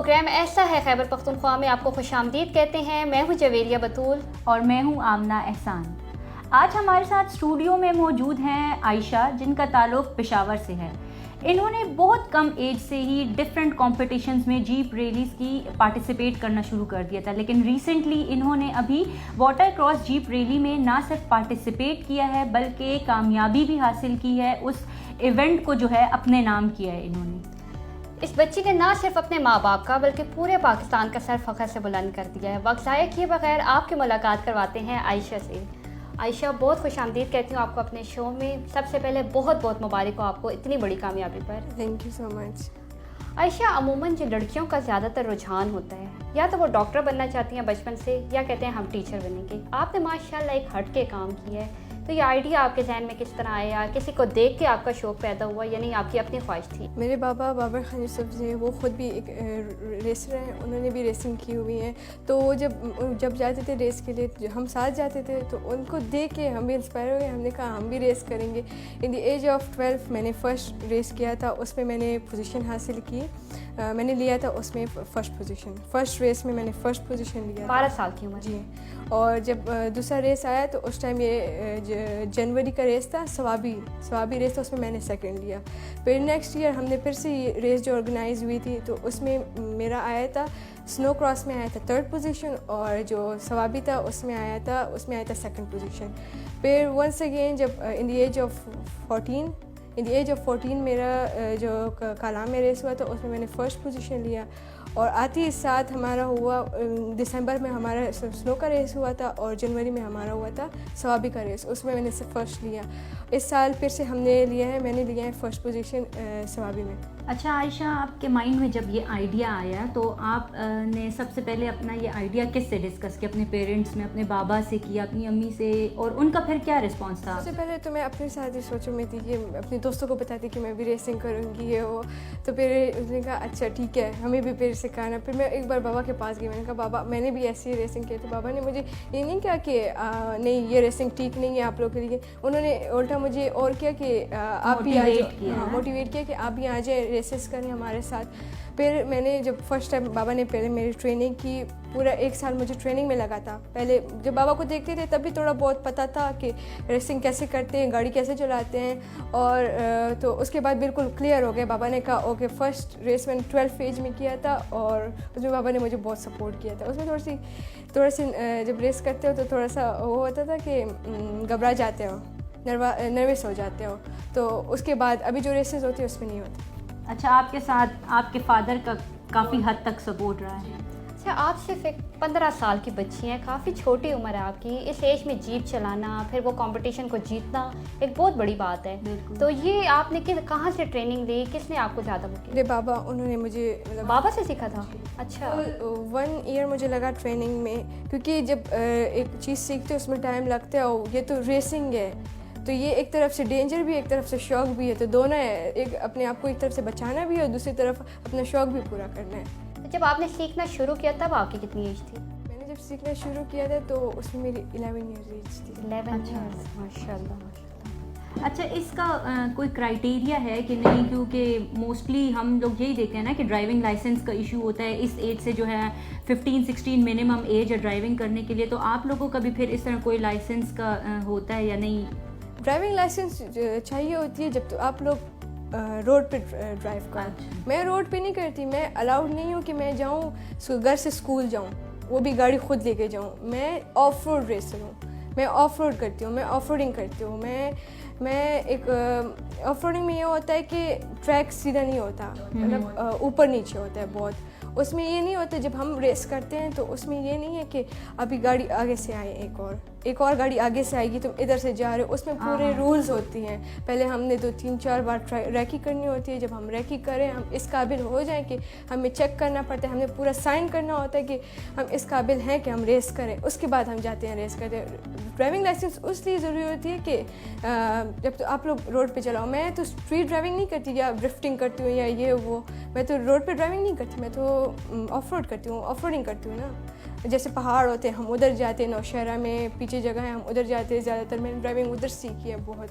Programme ऐसा है खैबर पख्तूनख्वा में आपको खुशामदीद कहते हैं। मैं हूं जवेरिया बतूल और मैं हूं आमना एहसान। आज हमारे साथ स्टूडियो में मौजूद हैं आयशा, जिनका ताल्लुक़ पेशावर से है। इन्होंने बहुत कम एज से ही डिफरेंट कॉम्पिटिशन्स में जीप रैलीज़ की पार्टिसिपेट करना शुरू कर दिया था, लेकिन रिसेंटली इन्होंने अभी वाटर क्रॉस जीप रैली में ना सिर्फ पार्टिसिपेट किया है बल्कि कामयाबी भी हासिल की है। उस इवेंट को जो है अपने नाम किया है इन्होंने। इस बच्ची ने ना सिर्फ अपने माँ बाप का बल्कि पूरे पाकिस्तान का सर फ़ख्र से बुलंद कर दिया है। वक्त ज़ाया किए बगैर आपकी मुलाकात करवाते हैं आयशा से। आयशा, बहुत खुशामदीद कहती हूँ आपको अपने शो में। सबसे पहले बहुत बहुत मुबारक हो आपको इतनी बड़ी कामयाबी पर। Thank you so much. Ayesha, अमूमन जो लड़कियों का ज़्यादातर रुझान होता है, या तो वो डॉक्टर बनना चाहती हैं बचपन से, या कहते हैं हम टीचर बनेंगे। आपने माशाल्लाह एक हट के काम किया है, तो ये आइडिया आपके जहन में किस तरह आया? किसी को देख के आपका शौक़ पैदा हुआ या नहीं आपकी अपनी ख्वाहिश थी? मेरे बाबा बाबर खान यूसुफ जी, वो ख़ुद भी एक रेसर हैं, उन्होंने भी रेसिंग की हुई है। तो वो जब जाते थे रेस के लिए, हम साथ जाते थे, तो उनको देख के हम भी इंस्पायर हो गए। हमने कहा हम भी रेस करेंगे। इन द एज ऑफ 12 मैंने फ़र्स्ट रेस किया था, उसमें मैंने पोजीशन हासिल की। मैंने लिया था उसमें फ़र्स्ट पोजीशन। फ़र्स्ट रेस में मैंने फ़र्स्ट पोजीशन लिया। 12 साल की उम्र जी। और जब दूसरा रेस आया तो उस टाइम ये जनवरी का रेस था, सवाबी रेस था, उसमें मैंने सेकंड लिया। फिर नेक्स्ट ईयर हमने फिर से ये रेस जो ऑर्गेनाइज हुई थी, तो उसमें मेरा आया था, स्नो क्रॉस में आया था 3rd पोजीशन, और जो सवाबी था उसमें आया था 2nd पोजीशन। फिर वंस अगेन जब इन द एज ऑफ 14 मेरा जो कालाम में रेस हुआ था, उसमें मैंने फ़र्स्ट पोजीशन लिया। और आते ही साथ हमारा हुआ दिसंबर में हमारा स्नो का रेस हुआ था, और जनवरी में हमारा हुआ था सवाबी का रेस, उसमें मैंने सिर्फ फर्स्ट लिया। इस साल फिर से मैंने लिया है फ़र्स्ट पोजीशन सवाबी में। अच्छा आयशा, आपके माइंड में जब ये आइडिया आया तो आप ने सबसे पहले अपना ये आइडिया किस से डिस्कस किया? अपने पेरेंट्स में, अपने बाबा से किया, अपनी अम्मी से, और उनका फिर क्या रिस्पॉन्स था? सबसे पहले तो मैं अपने साथ ही सोचों में थी कि अपने दोस्तों को बताती कि मैं भी रेसिंग करूँगी ये वो। तो फिर उसने कहा अच्छा ठीक है, हमें भी फिर सिखाना। फिर मैं एक बार बाबा के पास गई, मैंने कहा बाबा मैंने भी ऐसी रेसिंग की। तो बाबा ने मुझे ये नहीं कहा कि नहीं ये रेसिंग ठीक नहीं है आप लोग के लिए। उन्होंने उल्टा मुझे और किया कि आप भी आ जाओ, मोटिवेट किया कि आप भी आ जाए, रेसेस करें हमारे साथ। फिर मैंने जब फर्स्ट टाइम बाबा ने पहले मेरी ट्रेनिंग की, पूरा 1 साल मुझे ट्रेनिंग में लगा था। पहले जब बाबा को देखते थे तब भी थोड़ा बहुत पता था कि रेसिंग कैसे करते हैं, गाड़ी कैसे चलाते हैं, और तो उसके बाद बिल्कुल क्लियर हो गया। बाबा ने कहा ओके, फर्स्ट रेस मैंने 12 एज में किया था, और उसमें बाबा ने मुझे बहुत सपोर्ट किया था। उसमें थोड़ी सी जब रेस करते हो तो थोड़ा सा वो होता था कि घबरा जाते हो, नर्वस हो जाते हो। तो उसके बाद अभी जो रेसेस होती है उसमें नहीं होता। अच्छा, आपके साथ आपके फादर का काफ़ी हद तक सपोर्ट रहा है? अच्छा, आप सिर्फ एक 15 साल की बच्ची हैं, काफ़ी छोटी उम्र है आपकी। इस एज में जीप चलाना, फिर वो कंपटीशन को जीतना एक बहुत बड़ी बात है। तो ये आपने कहाँ से ट्रेनिंग ली? किसने आपको ज़्यादा वो किया? मेरे बाबा, उन्होंने मुझे बाबा से सीखा था? अच्छा। 1 ईयर मुझे लगा ट्रेनिंग में, क्योंकि जब एक चीज़ सीखते उसमें टाइम लगता है, और ये तो रेसिंग है, तो ये एक तरफ से डेंजर भी है, एक तरफ से शौक भी है, तो दोनों है। एक अपने आप को एक तरफ से बचाना भी है और दूसरी तरफ अपना शौक भी पूरा करना है। तो जब आपने सीखना शुरू किया तब आपकी कितनी एज थी? मैंने जब सीखना शुरू किया था तो उसमें मेरी 11 ईयर एज थी। 11 ईयर्स, माशाल्लाह। अच्छा, इसका कोई क्राइटेरिया है कि नहीं? क्योंकि मोस्टली हम लोग यही देखते हैं ना कि ड्राइविंग लाइसेंस का इशू होता है। इस एज से जो है 15-16 मिनिमम एज है ड्राइविंग करने के लिए। तो आप लोगों का भी फिर इस तरह कोई लाइसेंस का होता है या नहीं? ड्राइविंग लाइसेंस चाहिए होती है जब तो आप लोग रोड पे ड्राइव करो। अच्छा। मैं रोड पे नहीं करती, मैं अलाउड नहीं हूँ कि मैं जाऊँ घर से स्कूल जाऊँ, वो भी गाड़ी खुद लेके जाऊँ। मैं ऑफ रोड रेसर हूँ, मैं ऑफ रोड करती हूँ, मैं ऑफ रोडिंग करती हूँ। मैं एक ऑफ रोडिंग में ये होता है कि ट्रैक सीधा नहीं होता, मतलब ऊपर नीचे होता है बहुत। उसमें ये नहीं होता, जब हम रेस करते हैं तो उसमें ये नहीं है कि अभी गाड़ी आगे से आए, एक और गाड़ी आगे से आएगी, तुम इधर से जा रहे हो। उसमें पूरे रूल्स होती हैं। पहले हमने 2-3-4 बार रैकी करनी होती है। जब हम रैकी करें, हम इस काबिल हो जाएं कि हमें चेक करना पड़ता है, हमने पूरा साइन करना होता है कि हम इस काबिल हैं कि हम रेस करें, उसके बाद हम जाते हैं रेस करते हैं। ड्राइविंग लाइसेंस उसलिए ज़रूरी होती है कि जब तो आप लोग रोड पे चलाओ। मैं तो स्ट्रीट ड्राइविंग नहीं करती या ड्रिफ्टिंग करती हूँ या ये वो, मैं तो रोड पे ड्राइविंग नहीं करती, मैं तो ऑफ रोड करती हूँ, ऑफ रोडिंग करती हूँ ना। जैसे पहाड़ होते हैं, हम उधर जाते हैं, नौशहरा में पीछे जगह है, हम उधर जाते हैं ज़्यादातर। मैंने ड्राइविंग उधर सीखी है बहुत,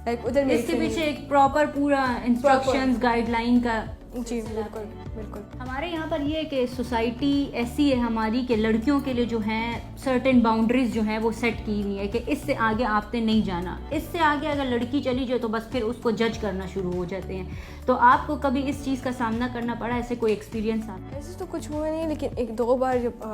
लाइक उधर। इसके पीछे एक प्रॉपर पूरा इंस्ट्रक्शंस गाइडलाइन का جی بالکل بالکل. ہمارے یہاں پر یہ ہے کہ سوسائٹی ایسی ہے ہماری کہ لڑکیوں کے لیے جو ہیں سرٹن باؤنڈریز جو ہیں وہ سیٹ کی ہوئی ہے کہ اس سے آگے آپ نے نہیں جانا, اس سے آگے اگر لڑکی چلی جائے تو بس پھر اس کو جج کرنا شروع ہو جاتے ہیں. تو آپ کو کبھی اس چیز کا سامنا کرنا پڑا, ایسے کوئی ایکسپیرینس آپ؟ ایسے تو کچھ ہوا نہیں, لیکن ایک دو بار جب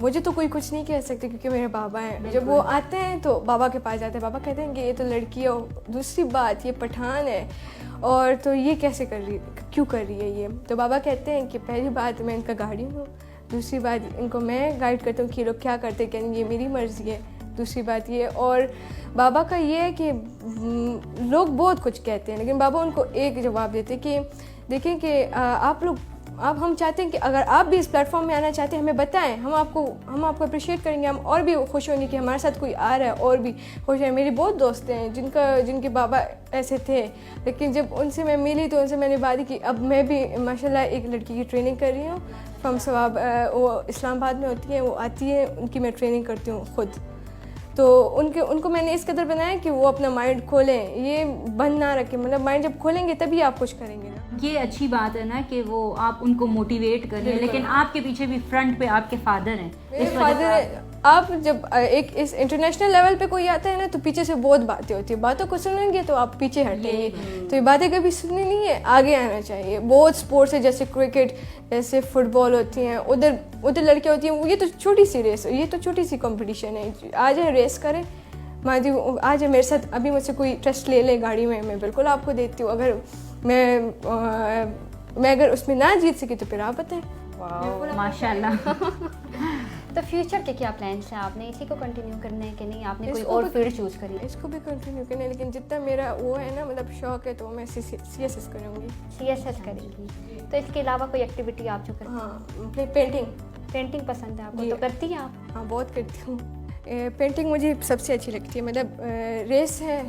مجھے تو کوئی کچھ نہیں کہہ سکتے کیونکہ میرے بابا ہیں, جب وہ آتے ہیں تو بابا کے پاس جاتے ہیں, بابا کہتے ہیں کہ یہ تو لڑکی ہے, دوسری بات یہ پٹھان ہے اور تو یہ کیسے کر رہی, کیوں کر رہی ہے یہ. تو بابا کہتے ہیں کہ پہلی بات میں ان کا گارڈین ہوں, دوسری بات ان کو میں گائیڈ کرتا ہوں کہ لوگ کیا کرتے ہیں, کہ یہ میری مرضی ہے, دوسری بات یہ. اور بابا کا یہ ہے کہ لوگ بہت کچھ کہتے ہیں لیکن بابا ان کو ایک جواب دیتے کہ دیکھیں کہ ہم چاہتے ہیں کہ اگر آپ بھی اس پلیٹ فارم میں آنا چاہتے ہیں ہمیں بتائیں, ہم آپ کو اپریشیٹ کریں گے, ہم اور بھی خوش ہوں گے کہ ہمارے ساتھ کوئی آ رہا ہے اور بھی خوش ہیں. میری بہت دوست ہیں جن کے بابا ایسے تھے, لیکن جب ان سے میں ملی تو ان سے میں نے بات کی. اب میں بھی ماشاءاللہ ایک لڑکی کی ٹریننگ کر رہی ہوں فرام ثواب, وہ اسلام آباد میں ہوتی ہے, وہ آتی ہے, ان کی میں ٹریننگ کرتی ہوں خود. تو ان کو میں نے اس قدر بنایا کہ وہ اپنا مائنڈ کھولیں, یہ بند نہ رکھیں, مطلب مائنڈ جب کھولیں گے تبھی آپ کچھ کریں گے نا. یہ اچھی بات ہے نا کہ وہ آپ ان کو موٹیویٹ کریں, لیکن آپ کے پیچھے بھی فرنٹ پہ آپ کے فادر ہیں. میرے فادر, آپ جب ایک اس انٹرنیشنل لیول پہ کوئی آتا ہے نا تو پیچھے سے بہت باتیں ہوتی ہیں, باتوں کو سنیں گے تو آپ پیچھے ہٹیں گے. تو یہ باتیں کبھی سننی نہیں ہے, آگے آنا چاہیے. بہت اسپورٹس ہے جیسے کرکٹ, جیسے فٹ بال ہوتی ہیں, ادھر لڑکیاں ہوتی ہیں, یہ تو چھوٹی سی ریس, یہ تو چھوٹی سی کمپٹیشن ہے. آ جائیں ریس کریں, ماجی آ جائیں میرے ساتھ, ابھی مجھ سے کوئی ٹیسٹ لے لیں گاڑی میں بالکل آپ کو دیتی ہوں. اگر میں اگر اس میں نہ جیت سکی تو پھر آپ بتائیں. ماشاء اللہ. تو فیوچر کے کیا پلانس ہیں, آپ نے اسی کو کنٹینیو کرنا ہے کہ نہیں آپ نے کوئی اور فیلڈ چوز کری؟ اس کو بھی کنٹینیو کرنا ہے, لیکن جتنا میرا وہ ہے نا مطلب شوق ہے تو میں سی ایس ایس کروں گی. سی ایس ایس کریں گی. تو اس کے علاوہ کوئی ایکٹیویٹی آپ جو کریں؟ ہاں, پینٹنگ پسند ہے آپ کو, تو کرتی ہیں آپ؟ ہاں بہت کرتی ہوں. پینٹنگ مجھے سب سے اچھی لگتی ہے. مطلب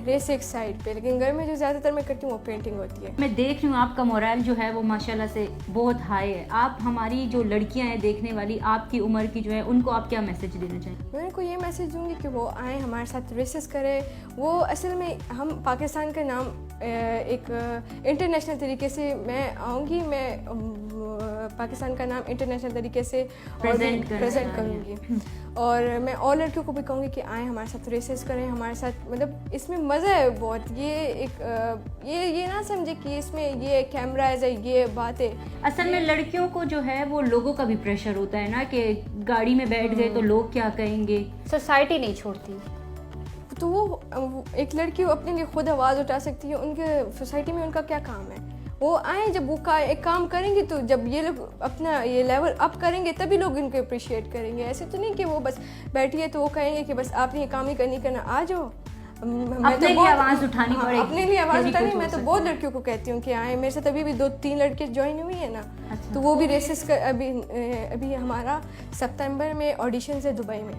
ریس ایک سائڈ پہ, لیکن گھر میں جو زیادہ تر میں کرتی ہوں وہ پینٹنگ ہوتی ہے. میں دیکھ رہی ہوں آپ کا مورال جو ہے وہ ماشاءاللہ سے بہت ہائی ہے. آپ ہماری جو لڑکیاں ہیں دیکھنے والی, آپ کی عمر کی جو ہے, ان کو آپ کیا میسج دینا چاہیں؟ میں ان کو یہ میسج دوں گی کہ وہ آئیں ہمارے ساتھ ریسز کریں. وہ اصل میں ہم پاکستان کا نام ایک انٹرنیشنل طریقے سے میں آؤں گی, میں پاکستان کا نام انٹرنیشنل طریقے سے پریزنٹ کروں گی. اور میں اور لڑکیوں کو بھی کہوں گی کہ آئیں ہمارے ساتھ ریسز کریں, ہمارے ساتھ, مطلب اس میں مزہ ہے بہت. یہ نہ سمجھے کہ اس میں یہ کیمراز ہے, یہ بات ہے. اصل میں لڑکیوں کو جو ہے وہ لوگوں کا بھی پریشر ہوتا ہے نا کہ گاڑی میں بیٹھ گئے تو لوگ کیا کہیں گے, سوسائٹی نہیں چھوڑتی. تو وہ ایک لڑکی اپنے لیے خود آواز اٹھا سکتی ہے. ان کے سوسائٹی میں ان کا کیا کام ہے, وہ آئیں جب وہ ایک کام کریں گی تو جب یہ لوگ اپنا یہ لیول اپ کریں گے تبھی لوگ ان کو اپریشیٹ کریں گے. ایسے تو نہیں کہ وہ بس بیٹھی ہے تو وہ کہیں گے کہ بس آپ نے یہ کام ہی کرنا, آ جاؤ اپنے لیے آواز اٹھانی پڑے گی. اپنے لیے آواز اٹھانی. میں تو بہت لڑکیوں کو کہتی ہوں کہ آئیں میرے ساتھ. ابھی بھی 2-3 لڑکیاں جوائن ہوئی ہیں نا, تو وہ بھی ریسز ابھی ہمارا سپتمبر میں آڈیشنز ہے دبئی میں,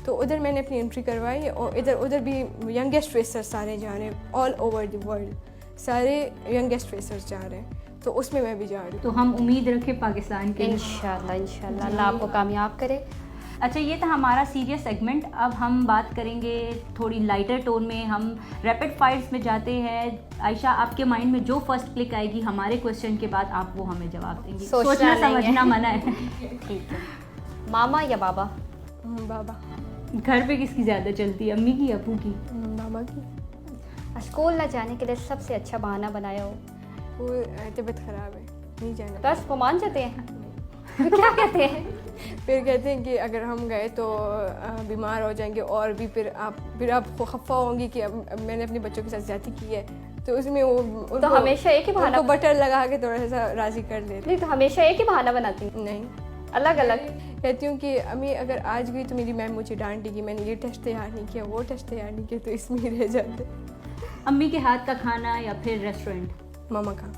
تو ادھر میں نے اپنی انٹری کروائی. اور ادھر بھی ینگیسٹ ریسر سارے جا رہے ہیں, آل اوور دی ورلڈ سارے ینگیسٹ ریسرز جا رہے ہیں, تو اس میں بھی جا رہی ہوں. تو ہم امید رکھیں پاکستان کے انشاءاللہ اللہ آپ کو کامیاب کرے. اچھا, یہ تھا ہمارا سیریس سیگمنٹ. اب ہم بات کریں گے تھوڑی لائٹر ٹون میں. ہم ریپڈ فائرز میں جاتے ہیں. عائشہ, آپ کے مائنڈ میں جو فرسٹ کلک آئے گی ہمارے کوشچن کے بعد آپ وہ ہمیں جواب دیں گی. سوچنا سمجھنا منع ہے. ٹھیک ہے. ماما یا بابا؟ بابا. گھر پہ کس کی زیادہ چلتی ہے, امی کی یا ابو کی؟ بابا کی. اسکول نہ جانے کے لیے سب سے اچھا بہانہ بنایا ہو؟ وہ طبیعت خراب ہے, نہیں جانا. بس وہ مان جاتے ہیں؟ کیا کہتے ہیں پھر کہتے ہیں کہ اگر ہم گئے تو بیمار ہو جائیں گے, اور بھی پھر آپ خفا ہوں گی کہ اب میں نے اپنے بچوں کے ساتھ زیادتی کی ہے. تو اس میں وہ تو ہمیشہ ایک ہی بہانہ بٹر لگا کے تھوڑا سا راضی کر لیتے. نہیں, تو ہمیشہ ایک ہی بہانہ بناتی ہیں؟ نہیں, الگ الگ کہتی ہوں کہ امی اگر آج گئی تو میری میم مجھے ڈانٹے گی, میں نے یہ ٹیسٹ تیار نہیں کیا, وہ ٹیسٹ تیار نہیں کیا, تو اس میں ہی رہ جاتے. امی کے ہاتھ کا کھانا یا پھر ریسٹورینٹ؟ ماما کا.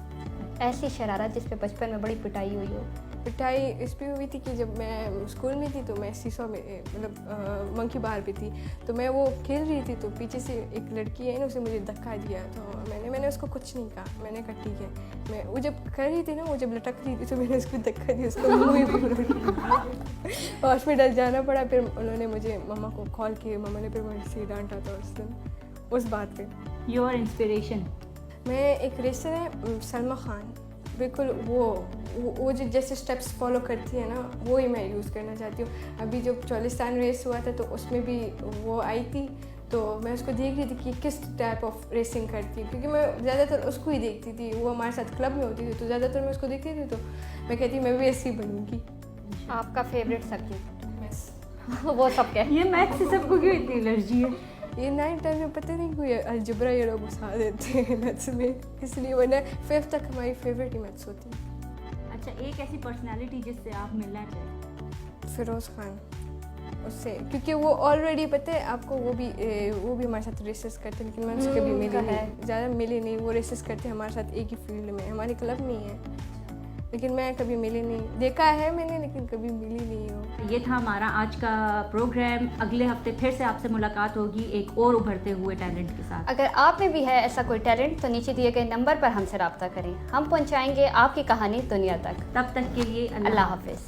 ایسی شرارت جس پہ بچپن میں بڑی پٹائی ہوئی ہو؟ پٹائی اس پہ ہوئی تھی کہ جب میں اسکول میں تھی تو میں سیسو میں مطلب منکی بار پہ تھی, تو میں وہ کھیل رہی تھی, تو پیچھے سے ایک لڑکی ہے نا, اسے مجھے دھکا دیا. تو میں نے اس کو کچھ نہیں کہا, میں نے کہا ٹھیک ہے. وہ جب کر رہی تھی نا, وہ جب لٹک رہی تھی تو میں نے اس کو دھکا دیا, اس کو منہ ہی پورا ہاسپٹل جانا پڑا. پھر انہوں نے مجھے مما کو کال کی, مما نے پھر مجھ سے ڈانٹا تھا اس دن اس بات پہ. Your inspiration? میں ایک ریسر ہے سلما خان, बिल्कुल वो जो जैसे स्टेप्स फॉलो करती है ना, वो ही मैं यूज़ करना चाहती हूँ। अभी जब चालिस्तान रेस हुआ था तो उसमें भी वो आई थी, तो मैं उसको देख रही थी कि किस टाइप ऑफ रेसिंग करती है, क्योंकि मैं ज़्यादातर उसको ही देखती थी। वो हमारे साथ क्लब में होती थी तो ज़्यादातर मैं उसको देखती थी, तो मैं कहती मैं भी ऐसी बनूँगी। आपका फेवरेट सब्जेक्ट? मैथ्स। वो सब क्या? ये मैथ से सबको क्यों इतनी एलर्जी है? ये 9-10 में पता नहीं कोई अलजबरा ये लोग घुसा देते हैं मैथ्स में, इसलिए वरना 5th तक हमारी फेवरेट ही मैथ्स होती है। अच्छा, एक ऐसी पर्सनालिटी जिससे आप मिलना चाहें? फिरोज़ खान, उससे, क्योंकि वो ऑलरेडी पता है आपको, वो भी हमारे साथ रेसेस करते हैं, लेकिन मैं उनसे कभी मिली नहीं, ज़्यादा मिली नहीं। वो रेसेस करते हैं हमारे साथ एक ही फील्ड में, हमारे क्लब में ही है, लेकिन मैं कभी मिली नहीं। देखा है मैंने लेकिन कभी मिली नहीं हूँ। ये था हमारा आज का प्रोग्राम। अगले हफ्ते फिर से आपसे मुलाकात होगी एक और उभरते हुए टैलेंट के साथ। अगर आप में भी है ऐसा कोई टैलेंट तो नीचे दिए गए नंबर पर हमसे रब्ता करें, हम पहुंचाएंगे आपकी कहानी दुनिया तक। तब तक के लिए अल्लाह हाफिज़।